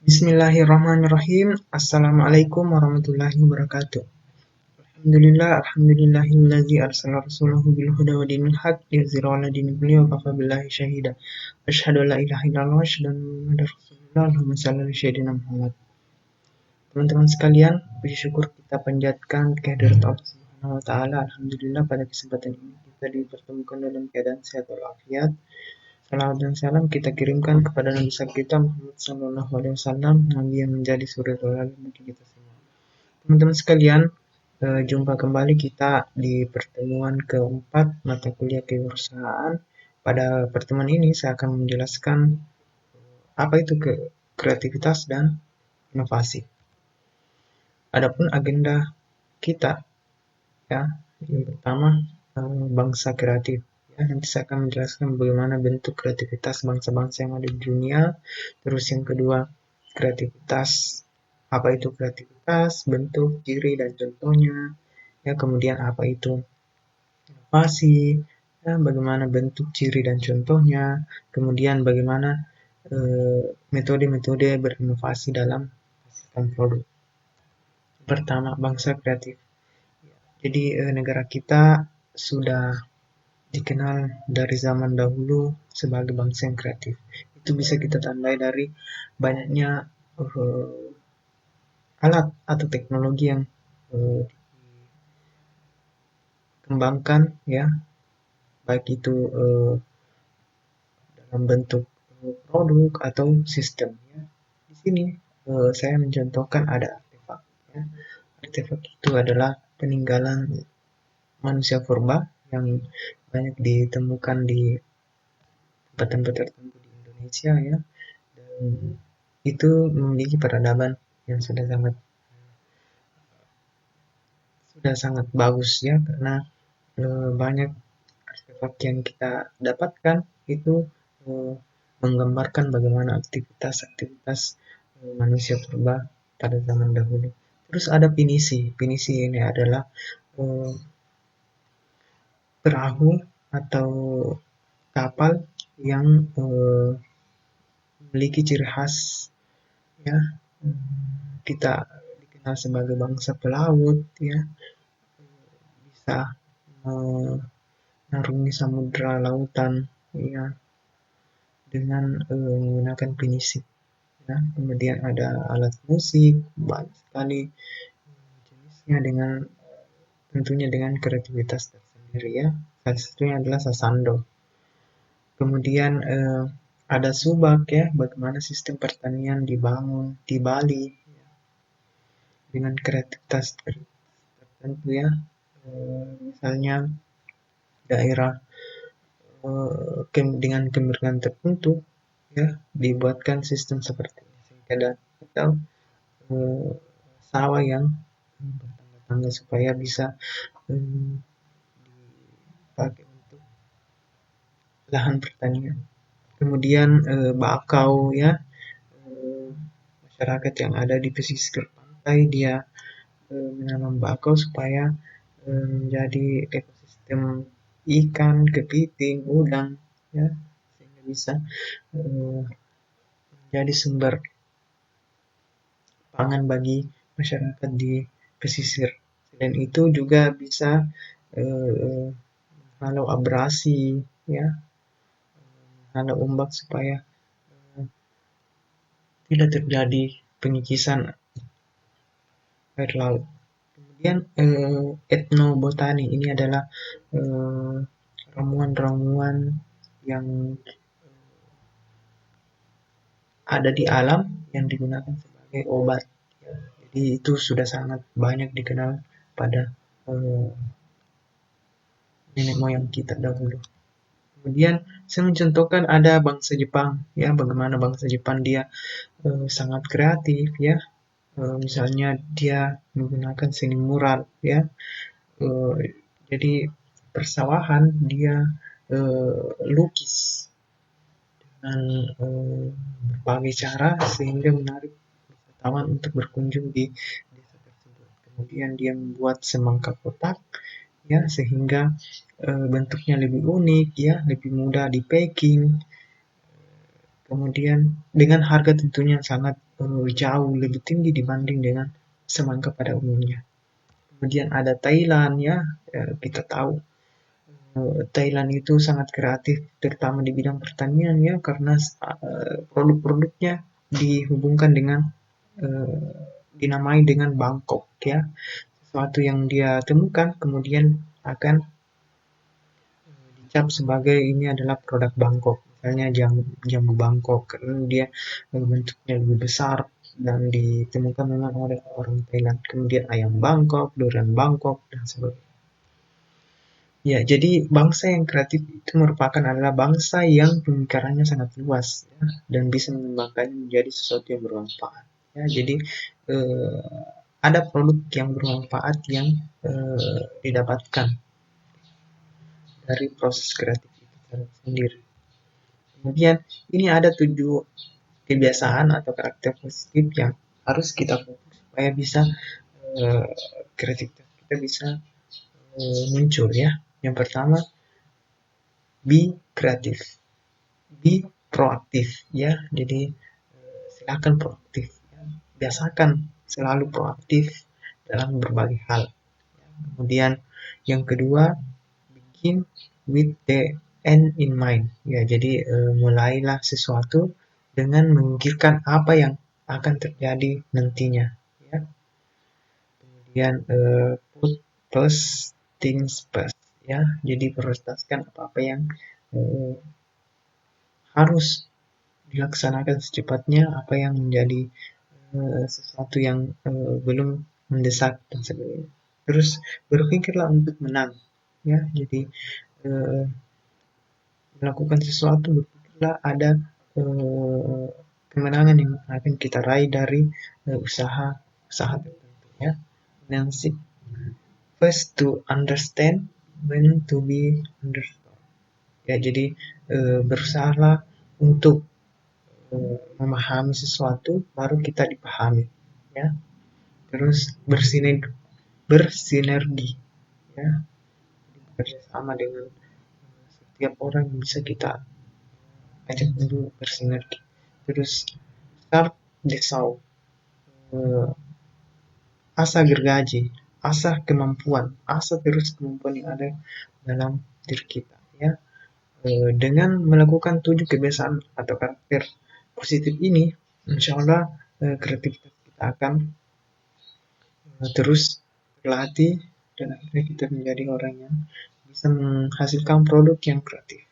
Bismillahirrahmanirrahim. Assalamualaikum warahmatullahi wabarakatuh. Alhamdulillahillazi arsala rasulahu bil huda wa dinil haq liyuzhirahu 'ala dini kullihi wa kafa billahi syahida. Asyhadu an la ilaha illallah wa asyhadu anna Muhammadar Rasulullah. Allahumma shalli ala sayyidina Muhammad. Teman-teman sekalian, puji syukur kita panjatkan kehadirat Allah Subhanahu wa taala. Alhamdulillah pada kesempatan ini kita dipertemukan dalam keadaan sehat walafiat. Salawat dan salam kita kirimkan kepada Nabi besar kita Muhammad Sallallahu Alaihi Wasallam, Nabi yang menjadi suri teladan bagi kita semua. Teman-teman sekalian, jumpa kembali kita di pertemuan keempat mata kuliah kewirausahaan. Pada pertemuan ini saya akan menjelaskan apa itu kreativitas dan inovasi. Adapun agenda kita, ya, yang pertama bangsa kreatif. Ya, nanti saya akan menjelaskan bagaimana bentuk kreativitas bangsa-bangsa yang ada di dunia. Terus yang kedua, kreativitas, apa itu kreativitas, bentuk, ciri, dan contohnya. Ya, kemudian apa itu inovasi, ya, bagaimana bentuk, ciri, dan contohnya. Kemudian bagaimana metode-metode berinovasi dalam menghasilkan produk. Pertama, bangsa kreatif. Jadi negara kita sudah dikenal dari zaman dahulu sebagai bangsa yang kreatif. Itu bisa kita tandai dari banyaknya alat atau teknologi yang dikembangkan, ya, baik itu dalam bentuk produk atau sistem. Ya. Di sini saya mencontohkan ada artefak. Ya. Artefak itu adalah peninggalan manusia purba yang banyak ditemukan di tempat-tempat tertentu di Indonesia, ya, dan itu memiliki peradaban yang sudah sangat bagus, ya, karena banyak artefak yang kita dapatkan itu menggambarkan bagaimana aktivitas manusia purba pada zaman dahulu. Terus ada pinisi. Pinisi ini adalah perahu atau kapal yang memiliki ciri khas, ya, kita dikenal sebagai bangsa pelaut, ya, bisa mengarungi samudra lautan, ya, dengan menggunakan pinisi. Ya. Kemudian ada alat musik, banyak sekali jenisnya dengan tentunya dengan kreativitas tersendiri, ya. Salah satunya adalah sasando. Kemudian ada subak, ya, bagaimana sistem pertanian dibangun di Bali, ya, dengan kreativitas tertentu, ya. Misalnya daerah dengan kemiringan tertentu, ya, dibuatkan sistem seperti ini sehingga atau sawah yang bertangga-tangga supaya bisa dipakai untuk lahan pertanian. Kemudian bakau, ya, masyarakat yang ada di pesisir pantai dia menanam bakau supaya menjadi ekosistem ikan, kepiting, udang, ya, sehingga bisa menjadi sumber pangan bagi masyarakat di pesisir. Selain itu juga bisa menghalau abrasi, ya, menghalau ombak supaya tidak terjadi pengikisan air laut. Kemudian etnobotani ini adalah ramuan-ramuan yang ada di alam yang digunakan sebagai obat. Ya. Jadi itu sudah sangat banyak dikenal pada nenek moyang kita dahulu. Kemudian saya mencontohkan ada bangsa Jepang, ya, bagaimana bangsa Jepang dia sangat kreatif, ya. Misalnya dia menggunakan seni mural, ya. Jadi persawahan dia lukis dengan berbagai cara sehingga menarik wisatawan untuk berkunjung di desa tersebut. Kemudian dia membuat semangka kotak, ya, sehingga bentuknya lebih unik, ya, lebih mudah di packing. kemudian dengan harga tentunya sangat jauh lebih tinggi dibanding dengan semangka pada umumnya. Kemudian ada Thailand ya, kita tahu Thailand itu sangat kreatif terutama di bidang pertanian ya, karena produk-produknya dihubungkan dengan dinamai dengan Bangkok ya, sesuatu yang dia temukan kemudian akan dicap sebagai ini adalah produk Bangkok. Misalnya jamu Bangkok karena dia bentuknya lebih besar dan ditemukan memang oleh orang Thailand. Kemudian ayam Bangkok, durian Bangkok dan sebagainya. Ya, jadi bangsa yang kreatif itu merupakan adalah bangsa yang pemikirannya sangat luas ya, dan bisa mengembangkannya menjadi sesuatu yang bermanfaat. Ya, jadi eh, ada produk yang bermanfaat yang didapatkan dari proses kreatif itu sendiri. Kemudian ini ada 7 kebiasaan atau karakter positif yang harus kita fokus supaya bisa eh, kreativitas kita bisa muncul ya. Yang pertama, be kreatif, be proaktif ya. Jadi silakan proaktif, ya. Biasakan selalu proaktif dalam berbagai hal. Kemudian yang kedua, begin with the end in mind. Ya, jadi mulailah sesuatu dengan memikirkan apa yang akan terjadi nantinya. Ya. Kemudian put first things first. Ya, jadi prioritaskan apa-apa yang eh, harus dilaksanakan secepatnya, apa yang menjadi sesuatu yang belum mendesak dan sebagainya. Terus berpikirlah untuk menang. Ya, jadi eh, melakukan sesuatu berpikirlah ada eh, kemenangan yang akan kita raih dari usaha usaha tertentu ya. Dan first to understand when to be understood. Ya, jadi berusahalah untuk memahami sesuatu baru kita dipahami ya. Terus bersinergi ya, bekerja sama dengan setiap orang yang bisa kita ajak dulu bersinergi. Terus start the show, asah gergaji, asah kemampuan, asah terus kemampuan yang ada dalam diri kita ya. Dengan melakukan 7 kebiasaan atau karakter positif ini, insya Allah kreativitas kita akan terus berlatih dan akhirnya kita menjadi orang yang bisa menghasilkan produk yang kreatif.